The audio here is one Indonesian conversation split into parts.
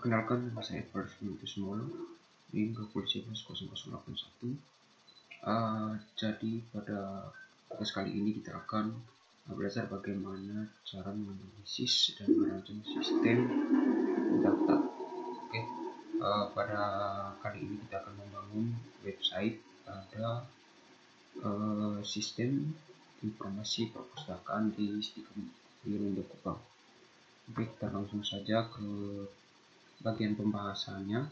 Perkenalkan, nama saya Epers Semolo, NIM 2110081. Jadi pada podcast kali ini kita akan belajar bagaimana cara menganalisis dan merancang sistem data. Pada kali ini kita akan membangun website pada sistem informasi perpustakaan di Ronde Kupang. Kita langsung saja ke bagian pembahasannya.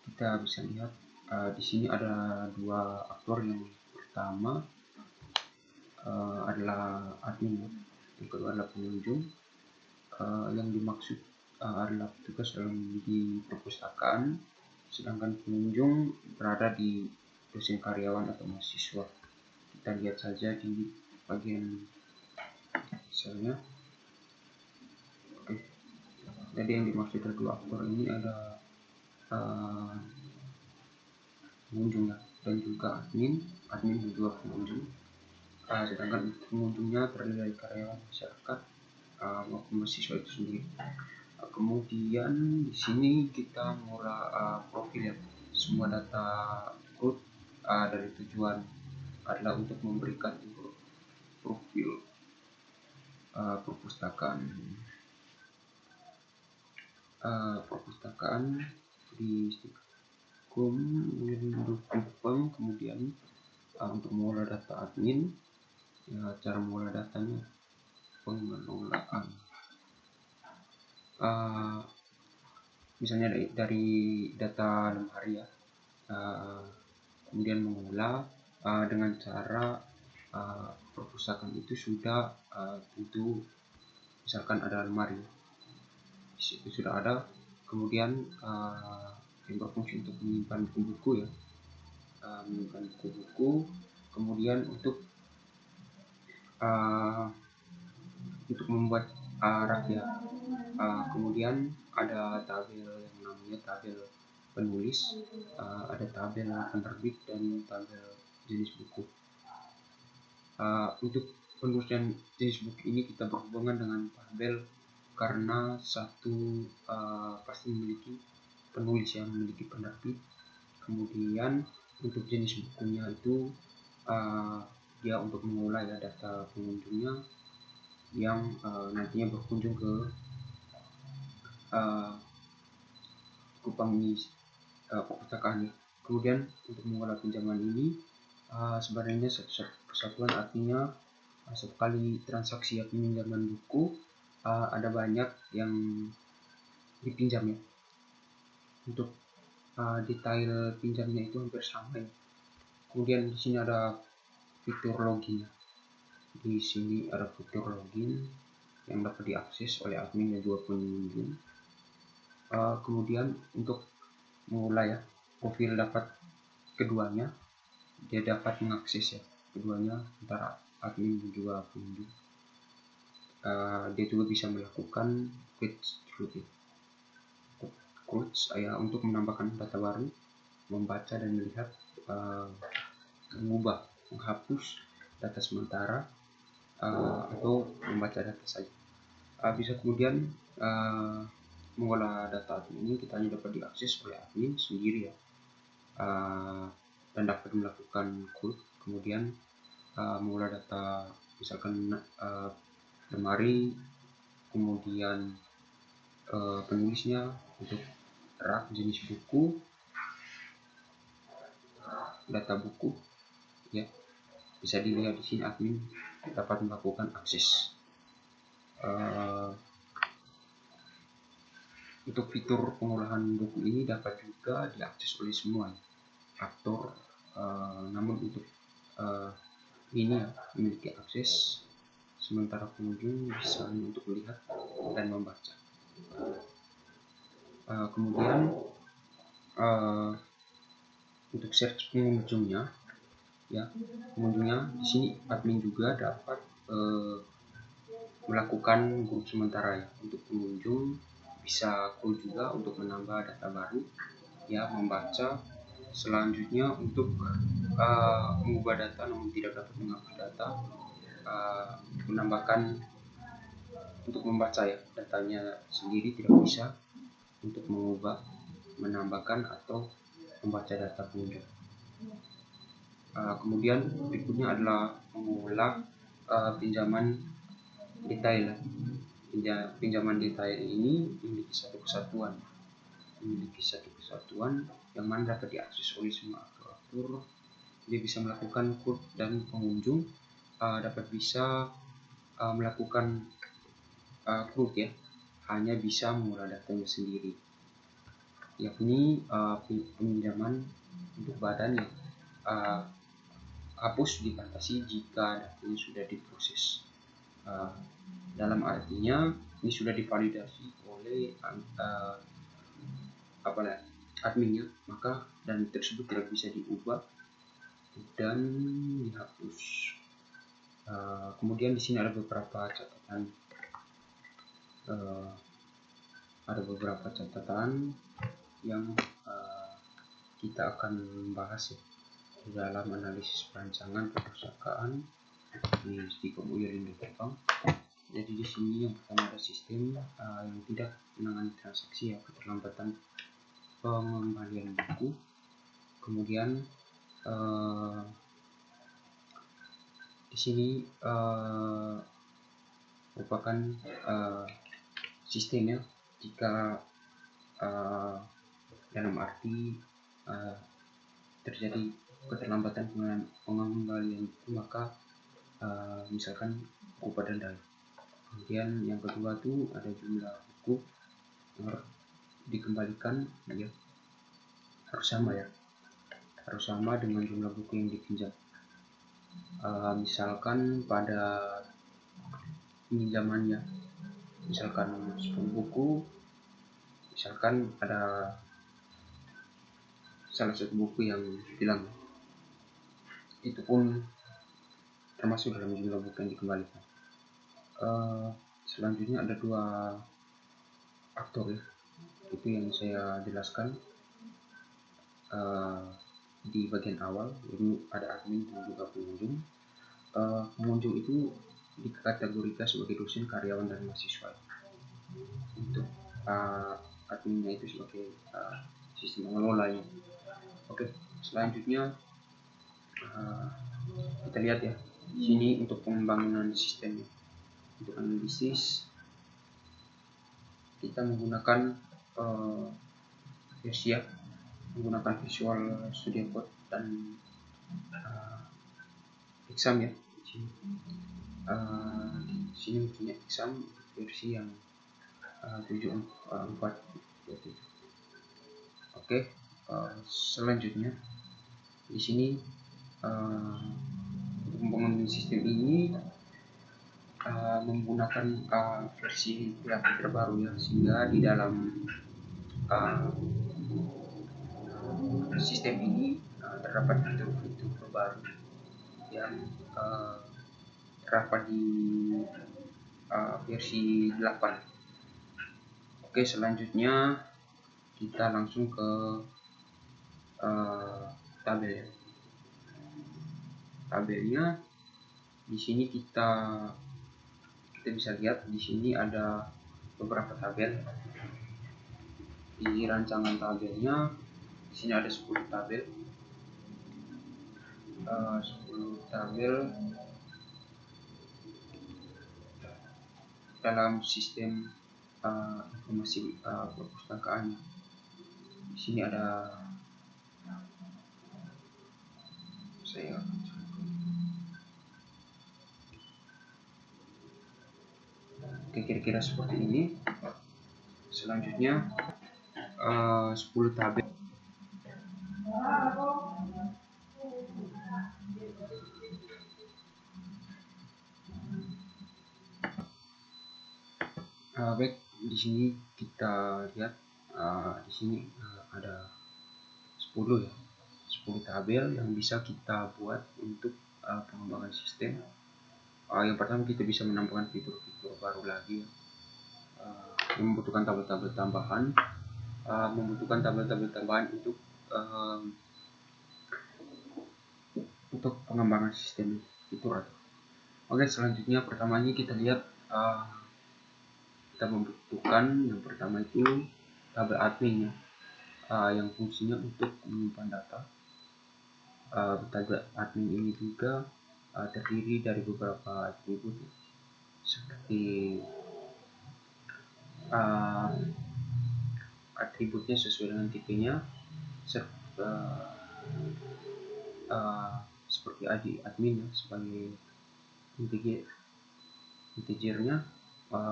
Kita bisa lihat di sini ada dua aktor. Yang pertama adalah admin, yang kedua adalah pengunjung. Yang dimaksud adalah petugas di perpustakaan, sedangkan pengunjung berada di dosen, karyawan atau mahasiswa. Kita lihat saja di bagian misalnya. Jadi yang dimaksud dari dua aktor ini ada pengunjung dan juga admin dan juga pengunjung. Sedangkan pengunjungnya terdiri dari karyawan, masyarakat maupun mahasiswa itu sendiri. Kemudian di sini kita mulai profil ya. Semua data root dari tujuan adalah untuk memberikan profil perpustakaan di Kupang. Kemudian untuk mengolah data admin, cara mengolah datanya, pengelolaan. Misalnya dari data lemari ya, kemudian mengolah dengan cara perpustakaan itu sudah tentu, misalkan ada lemari, itu sudah ada, kemudian yang berfungsi untuk menyimpan buku-buku ya, menyimpan buku-buku. Kemudian untuk membuat rak ya, kemudian ada tabel yang namanya tabel penulis, ada tabel penerbit dan tabel jenis buku. Untuk penulisan jenis buku ini kita berhubungan dengan tabel karena satu pasti memiliki penulis yang memiliki penerbit. Kemudian untuk jenis bukunya itu dia untuk mengolah ya data pengunjungnya yang nantinya berkunjung ke Kupang ini, perpustakaan. Kemudian untuk mengolah pinjaman ini sebenarnya satu persatuan, artinya satu kali transaksi pinjaman buku ada banyak yang dipinjam ya. Untuk detail pinjamnya itu hampir sama ya. Kemudian di sini ada fitur login. Di sini ada fitur login yang dapat diakses oleh admin dan juga pengunjung. Kemudian untuk mengolah ya profil dapat keduanya, dia dapat mengakses ya keduanya antara admin dan juga pengunjung. Dia juga bisa melakukan quotes ya, untuk menambahkan data baru, membaca dan melihat, mengubah, menghapus data sementara, atau membaca data saja. Bisa kemudian mengolah data admin ini kita hanya dapat diakses oleh admin sendiri ya, dan dapat melakukan quote. Kemudian mengolah data misalkan lemari, kemudian penulisnya, untuk rak jenis buku, data buku ya, bisa dilihat di sini admin dapat melakukan akses. Untuk fitur pengolahan buku ini dapat juga diakses oleh semua aktor, namun untuk ini ya, memiliki akses, sementara pengunjung bisa untuk melihat dan membaca. Kemudian untuk search pengunjungnya ya, pengunjungnya di sini admin juga dapat melakukan grup sementara ya. Untuk pengunjung bisa full juga untuk menambah data baru ya, membaca. Selanjutnya untuk mengubah data namun tidak dapat menghapus data, menambahkan untuk membaca ya, datanya sendiri tidak bisa untuk mengubah, menambahkan atau membaca data pengunjung. Kemudian berikutnya adalah mengolah pinjaman detail. Pinjaman detail ini memiliki satu kesatuan yang mana dapat diakses oleh semua aktor. Dia bisa melakukan code dan pengunjung dapat bisa melakukan code ya, hanya bisa mengolah datanya sendiri, yakni peminjaman untuk badan yang hapus dibatasi jika datanya sudah diproses. Dalam artinya ini sudah divalidasi oleh adminnya, maka dan tersebut tidak bisa diubah dan dihapus. Kemudian di sini ada beberapa catatan, yang kita akan bahas ya, di dalam analisis perancangan perpustakaan di Stikom Uyghur Terbang. Jadi di sini yang pertama ada sistem yang tidak menangani transaksi ya, keterlambatan pengembalian buku. Kemudian di sini merupakan sistem ya, jika dalam arti terjadi keterlambatan pengembalian buku, maka misalkan buku denda. Kemudian yang kedua tuh ada jumlah buku yang harus dikembalikan ya, harus sama dengan jumlah buku yang dipinjam. Misalkan pada pinjamannya, misalkan 10 buku, misalkan ada salah satu buku yang hilang, itu pun termasuk dalam jumlah buku yang dikembalikan. Selanjutnya ada 2 aktor ya, itu yang saya jelaskan di bagian awal. Jadi ada admin dan juga pengunjung. Pengunjung itu dikategorikan sebagai dosen, karyawan, dan mahasiswa. Untuk adminnya itu sebagai sistem pengelolanya. Oke, selanjutnya kita lihat ya, di sini untuk pembangunan sistem. Untuk analisis kita menggunakan versi ya, menggunakan Visual Studio Code dan exam ya. Di sini punya exam versi yang 74. Oke, selanjutnya di sini pembangunan sistem ini menggunakan versi PHP terbaru ya, sehingga di dalam sistem ini terdapat fitur-fitur terbaru yang terdapat di versi 8. Oke, selanjutnya kita langsung ke tabel ya. Tabelnya di sini kita bisa lihat, di sini ada beberapa tabel. Di rancangan tabelnya di sini ada 10 tabel. 10 tabel dalam sistem informasi perpustakaan. Di sini ada kira-kira seperti ini. Selanjutnya 10 tabel. Baik, di sini kita lihat di sini ada 10 ya, 10 tabel yang bisa kita buat untuk pengembangan sistem. Yang pertama, kita bisa menambahkan fitur-fitur baru lagi ya. Membutuhkan tabel-tabel tambahan, untuk pengembangan sistem fitur. Oke, selanjutnya pertamanya kita lihat kita membutuhkan yang pertama itu tabel admin ya, yang fungsinya untuk menyimpan data. Tabel admin ini juga terdiri dari beberapa atribut seperti atributnya sesuai dengan tipenya, seperti ID admin ya, sebagai integernya,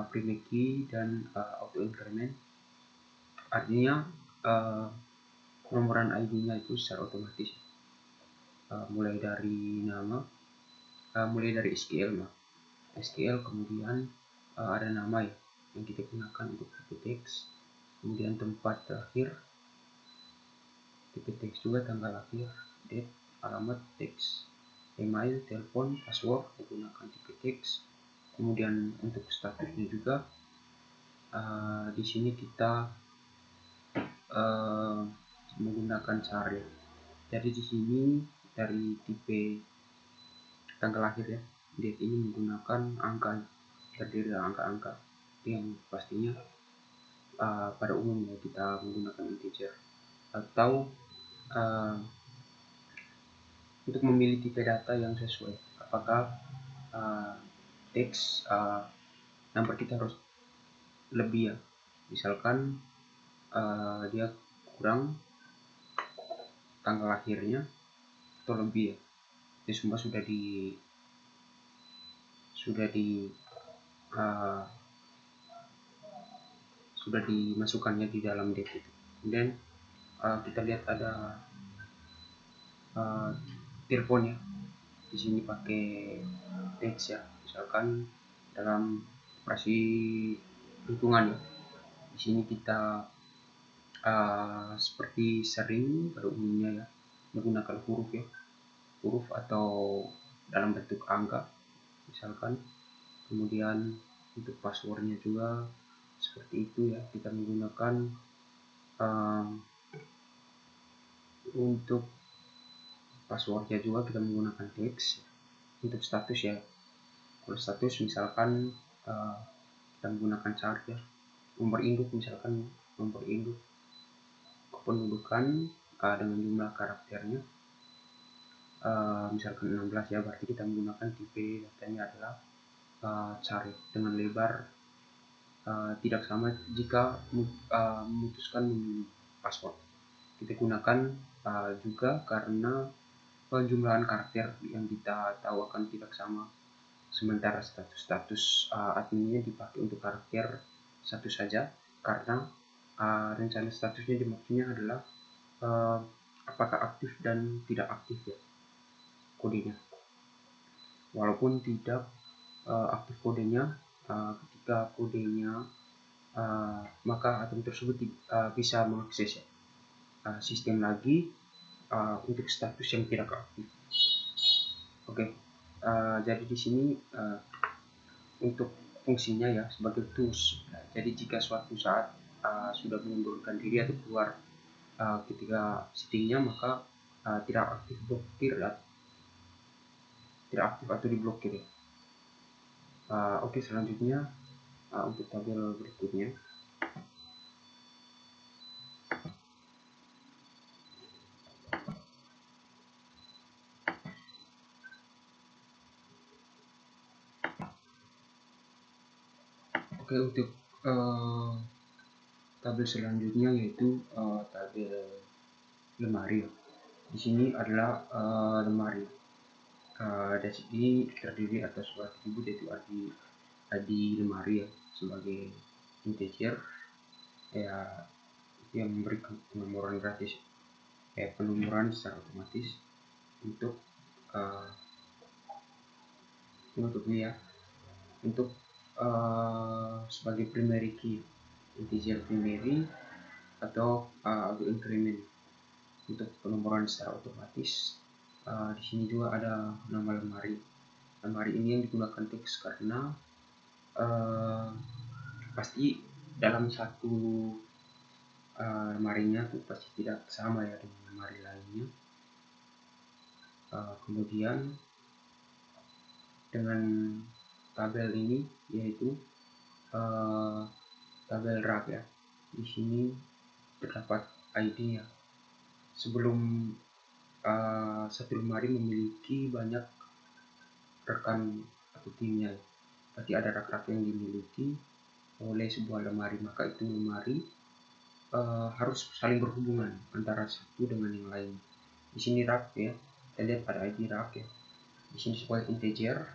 private key dan auto increment. Artinya penomoran ID-nya itu secara otomatis, mulai dari nama, mulai dari SQL, kemudian ada nama ya yang kita gunakan untuk tipe teks, kemudian tempat terakhir tipe teks juga, tanggal lahir, date, alamat, teks, email, telepon, password menggunakan tipe teks. Kemudian untuk statusnya juga di sini kita menggunakan char ya. Jadi di sini dari tipe tanggal lahir ya, date ini menggunakan angka, terdiri dari angka-angka yang pastinya pada umumnya kita menggunakan integer. Atau untuk memilih tipe data yang sesuai, apakah teks number kita harus lebih ya, misalkan dia kurang tanggal lahirnya atau lebih ya, itu semua sudah dimasukkannya di dalam date itu. Kemudian kita lihat ada telepon ya, di sini pakai teks ya, misalkan dalam operasi hitungan ya. Di sini kita seperti sering pada umumnya ya menggunakan huruf atau dalam bentuk angka misalkan. Kemudian untuk passwordnya juga seperti itu ya, kita menggunakan untuk passwordnya juga kita menggunakan teks. Untuk status ya, kalau status misalkan kita menggunakan char ya. Nomor induk misalkan nomor induk kependudukan dengan jumlah karakternya misalkan 16 ya, berarti kita menggunakan tipe datanya adalah char dengan lebar tidak sama. Jika memutuskan password, kita gunakan juga karena penjumlahan karakter yang kita tahu akan tidak sama, sementara status adminnya dipakai untuk karakter satu saja, karena rencana statusnya dimaksudnya adalah apakah aktif dan tidak aktif ya kodenya. Walaupun tidak aktif kodenya, ketika kodenya maka admin tersebut bisa mengakses ya sistem lagi untuk status yang tidak aktif. Oke. Jadi di sini untuk fungsinya ya sebagai tools. Jadi jika suatu saat sudah mengundurkan diri atau keluar ketika settingnya, maka tidak aktif atau diblokir ya. Oke, selanjutnya untuk tabel berikutnya. Oke, untuk tabel selanjutnya yaitu tabel lemari. Di sini adalah lemari. Dari sini terdiri atas suatu atribut yaitu ID lemari ya, sebagai integer ya, yang memberikan penomoran gratis, penomoran secara otomatis untuk penutupnya ya. Untuk sebagai primary key, integer primary atau auto increment untuk penomoran secara otomatis. Di sini juga ada nama lemari. Lemari ini yang digunakan teks karena pasti dalam satu lemarinya itu pasti tidak sama ya dengan lemari lainnya. Kemudian dengan tabel ini yaitu tabel rak ya. Di sini terdapat ID-nya. Sebelum satu lemari memiliki banyak rekan atau timnya, berarti ada rak-rak yang dimiliki oleh sebuah lemari, maka itu lemari harus saling berhubungan antara satu dengan yang lain. Di sini rak ya, kita lihat pada ID rak ya. Di sini sebagai integer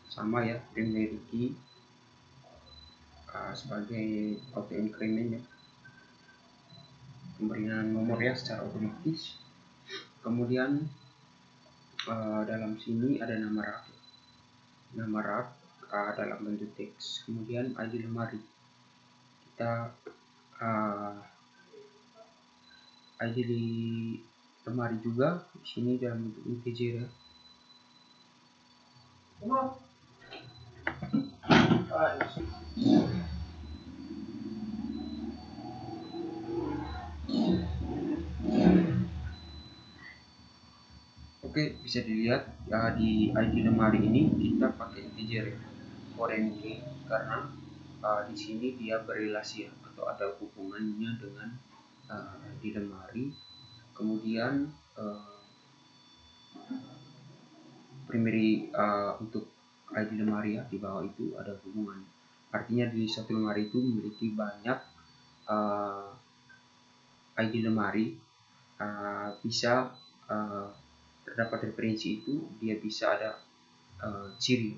sama ya, primary key sebagai auto increment ya, pemberian nomor ya secara otomatis. Kemudian dalam sini ada nama rak ya. Nama rak dalam bentuk teks, kemudian ID lemari. Kita ID di lemari juga di sini dalam bentuk integer ya. Oke, bisa dilihat di ID lemari ini kita pakai integer ya, foreign key, karena di sini dia berrelasi ya, atau ada hubungannya dengan ID lemari. Kemudian primary untuk ID lemari ya, di bawah itu ada hubungan. Artinya di satu lemari itu memiliki banyak ID lemari, bisa terdapat referensi itu, dia bisa ada ciri,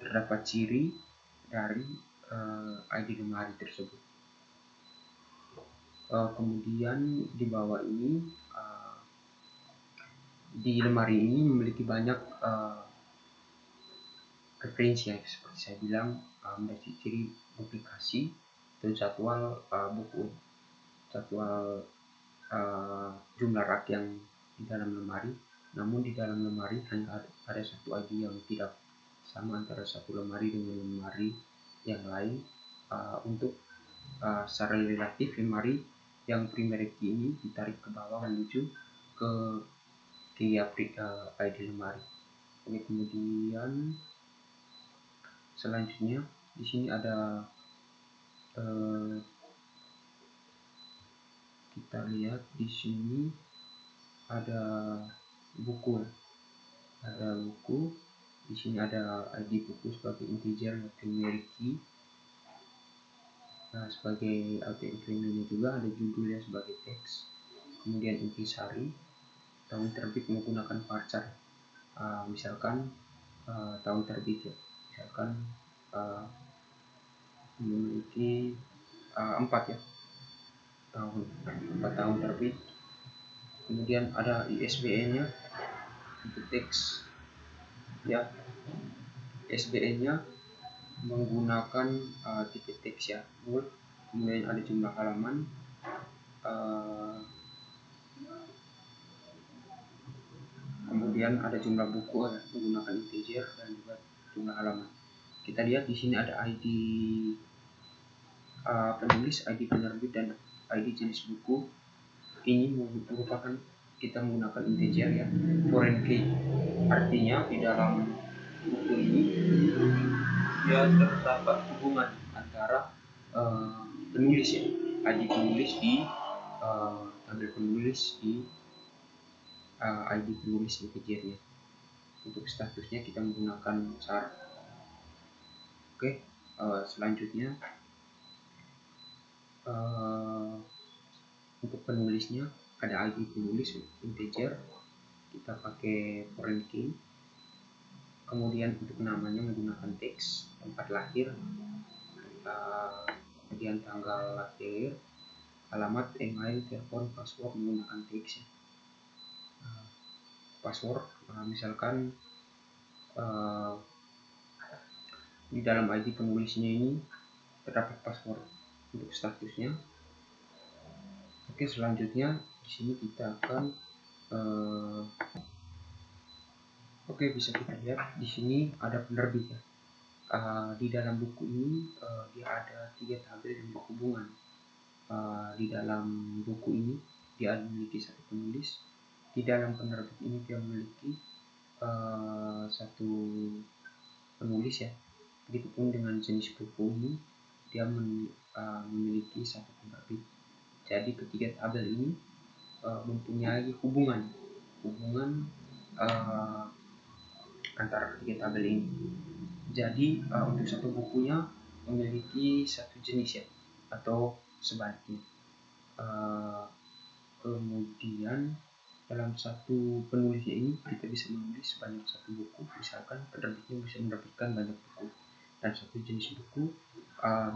terdapat ciri dari ID lemari tersebut. Kemudian di bawah ini, di lemari ini memiliki banyak referensi ya, seperti saya bilang, memiliki ciri duplikasi dan jadwal buku, jadwal jumlah rak yang di dalam lemari. Namun di dalam lemari hanya ada satu ID yang tidak sama antara satu lemari dengan lemari yang lain. Untuk secara relatif, lemari yang primary key ini ditarik ke bawah menuju ke key ID lemari. Oke, kemudian selanjutnya di sini ada kita lihat di sini ada buku, di sini ada ID buku sebagai integer primary key. Sebagai auto incrementnya juga ada judulnya sebagai teks, kemudian intisari, tahun terbit menggunakan varchar, misalkan tahun terbit ya, misalkan memiliki 4 ya, 4 tahun terbit. Kemudian ada ISBN-nya untuk teks ya, ISBN-nya menggunakan tipe teks ya, bold. Kemudian ada jumlah halaman, kemudian ada jumlah buku ya, menggunakan integer, dan juga jumlah halaman. Kita lihat di sini ada ID penulis, ID penerbit, dan ID jenis buku. Ini merupakan kita menggunakan integer ya, foreign key. Artinya di dalam buku ini dia terdapat hubungan antara penulis ya, ID penulis di tabel penulis di ID penulis integernya. Untuk statusnya kita menggunakan char. Oke, selanjutnya untuk penulisnya ada ID penulis integer, kita pakai foreign key. Kemudian untuk namanya menggunakan teks, tempat lahir, kemudian tanggal lahir, alamat, email, telepon, password menggunakan teks. Password misalkan di dalam ID penulisnya ini terdapat password untuk statusnya. Oke, selanjutnya di sini kita akan bisa kita lihat di sini ada penerbit ya. Di dalam buku ini dia ada 3 tabel yang berhubungan. Di dalam buku ini dia memiliki satu penulis, di dalam penerbit ini dia memiliki satu penulis ya, Begitupun dengan jenis buku ini, dia memiliki satu penerbit. Jadi ketiga tabel ini mempunyai hubungan antara ketiga tabel ini. Jadi untuk satu bukunya memiliki satu jenis ya, atau sebaliknya. Kemudian dalam satu penulisnya ini kita bisa menulis sebanyak satu buku, misalkan penerbitnya bisa menerbitkan banyak buku, dan satu jenis buku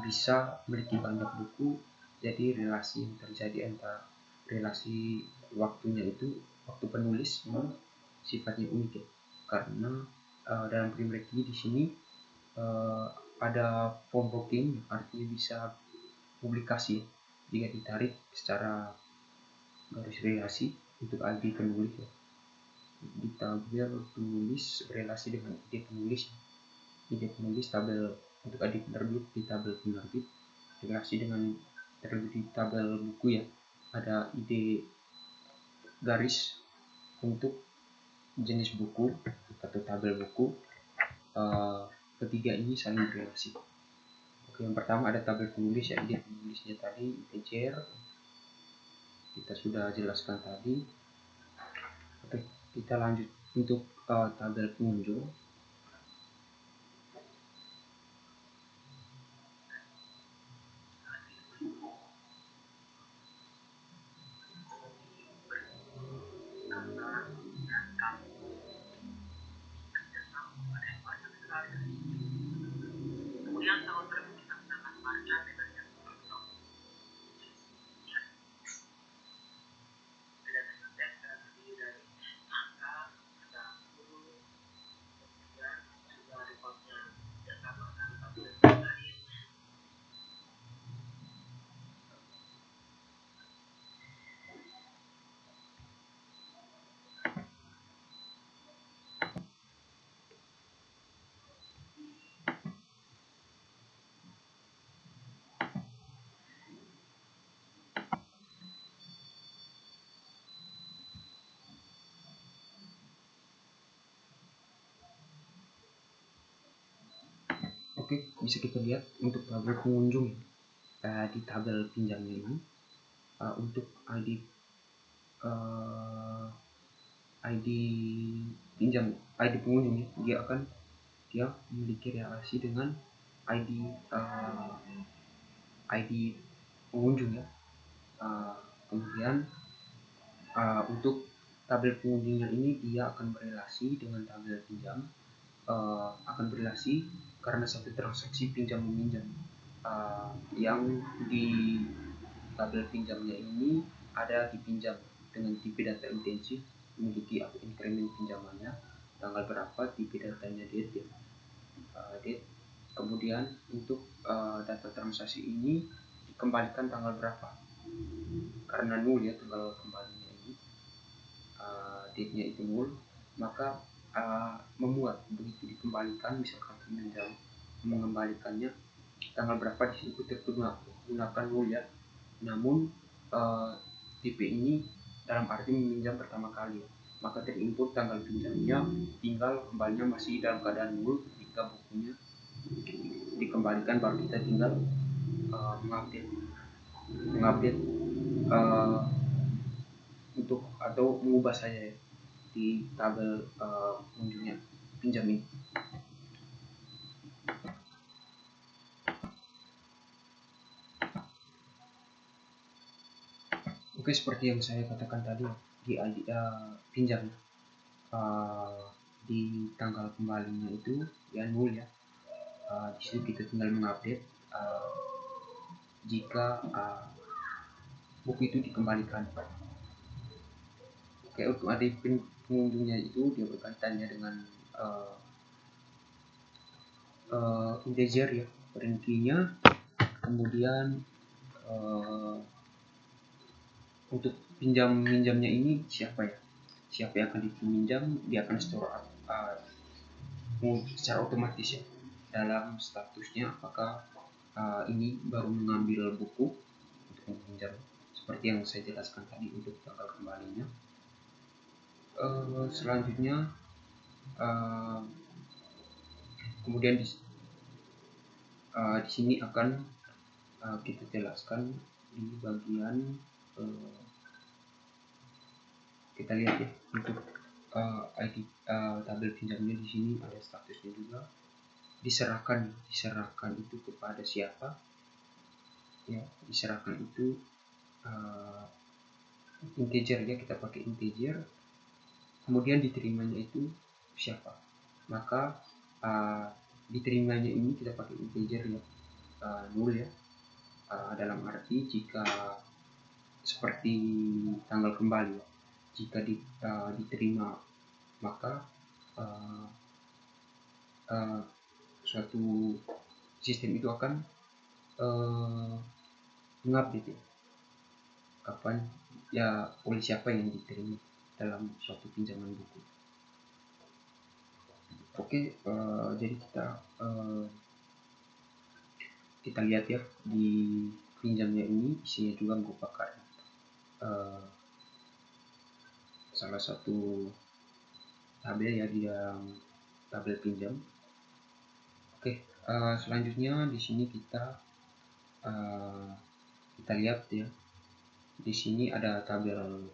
bisa memiliki banyak buku. Jadi relasi yang terjadi antara relasi waktunya itu, waktu penulis memang sifatnya unik ya, karena dalam Primrec di sini ada form booking, artinya bisa publikasi jika ditarik secara garis relasi untuk ID penulis ya. Di tabel penulis relasi dengan ide penulis. Ide penulis tabel untuk ID penerbit di tabel penerbit, relasi dengan terbit di tabel buku ya. Ada ide garis untuk jenis buku atau tabel buku. Ketiga ini saling berrelasi. Oke, yang pertama ada tabel penulis ya, ide penulisnya tadi integer, kita sudah jelaskan tadi. Oke, kita lanjut untuk tabel pengunjung. Oke, bisa kita lihat untuk tabel pengunjung di tabel pinjamnya ini, untuk ID pinjam, ID pengunjung ya, dia memiliki relasi dengan ID pengunjung ya. Kemudian untuk tabel pengunjungnya ini dia akan berelasi dengan tabel pinjam, akan berelasi karena satu transaksi pinjam meminjam yang di tabel pinjamnya ini ada dipinjam dengan tipe data intensif, memiliki increment pinjamannya, tanggal berapa, tipe datanya date ya, date. Kemudian untuk data transaksi ini dikembalikan tanggal berapa, karena nul ya tanggal kembalinya ini, date-nya itu nul, maka memuat begitu dikembalikan, misalkan peminjam mengembalikannya tanggal berapa di sini gunakan nul ya. Namun tipe ini dalam arti meminjam pertama kali, maka terinput tanggal pinjamnya, tinggal kembalinya masih dalam keadaan nul. Jika bukunya dikembalikan baru kita tinggal mengupdate untuk atau mengubah saja ya di tabel pengunjungnya pinjam ini. Oke, seperti yang saya katakan tadi di ID pinjam di tanggal kembalinya itu ya nul ya. Di situ kita tinggal mengupdate jika buku itu dikembalikan. Oke, untuk ID pengunjungnya itu dia berkaitannya dengan integer ya, berhentinya. Kemudian untuk minjamnya ini siapa yang akan dipinjam, dia akan store secara otomatis ya dalam statusnya, apakah ini baru mengambil buku untuk meminjam, seperti yang saya jelaskan tadi untuk tanggal kembalinya. Selanjutnya kemudian Di sini akan kita jelaskan di bagian kita lihat ya, untuk ID tabel pinjamnya di sini ada statusnya juga, diserahkan itu kepada siapa ya, diserahkan itu integer ya, kita pakai integer, kemudian diterimanya itu siapa, maka diterimanya ini kita pakai integer ya, null ya, dalam arti jika seperti tanggal kembali ya, jika diterima maka suatu sistem itu akan mengupdate ya, kapan ya, oleh siapa yang diterima dalam suatu pinjaman buku. Oke, jadi kita lihat ya, di pinjamnya ini isinya juga merupakan salah satu tabel ya di dalam tabel pinjam. Oke, selanjutnya di sini kita lihat ya, di sini ada tabel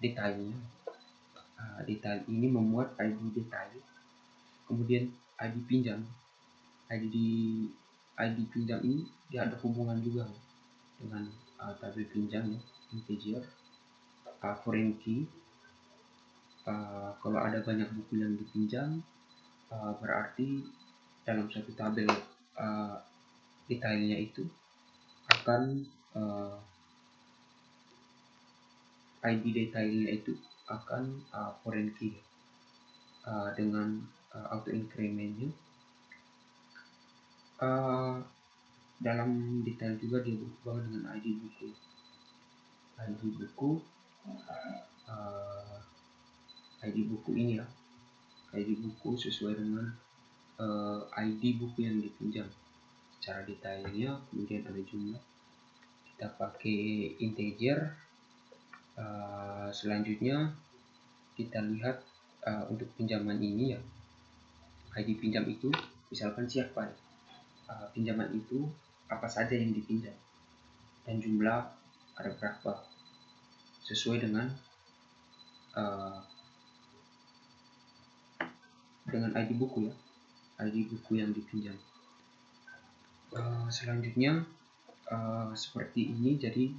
detailnya. Detail ini memuat ID detail, kemudian ID pinjam. ID pinjam ini dia ada hubungan juga dengan tabel pinjam ya, integer, foreign key. Kalau ada banyak buku yang dipinjam, berarti dalam satu tabel detailnya itu akan ID detailnya itu akan foreign key dengan auto incrementnya. Dalam detail juga dia berhubungan dengan ID buku. ID buku ini ya, ID buku sesuai dengan ID buku yang dipinjam secara detailnya, kemudian ada jumlah, kita pakai integer. Selanjutnya kita lihat untuk pinjaman ini ya, ID pinjam itu misalkan siapa ya, pinjaman itu apa saja yang dipinjam dan jumlah ada berapa sesuai dengan ID buku ya, ID buku yang dipinjam. Selanjutnya seperti ini, jadi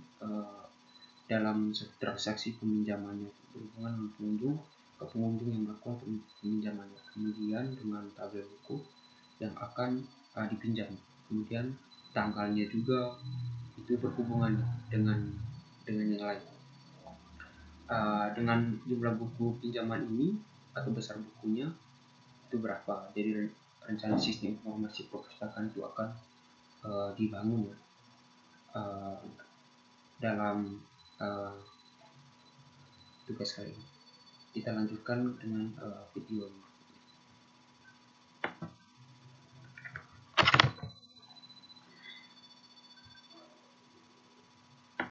dalam transaksi peminjamannya berhubungan dengan pengunjung yang melakukan peminjamannya, kemudian dengan tabel buku yang akan dipinjam, kemudian tanggalnya juga itu berhubungan dengan yang lain. Dengan jumlah buku pinjaman ini atau besar bukunya itu berapa, jadi rencana sistem informasi perpustakaan itu akan dibangun dalam tugas kali ini. Kita lanjutkan dengan videonya.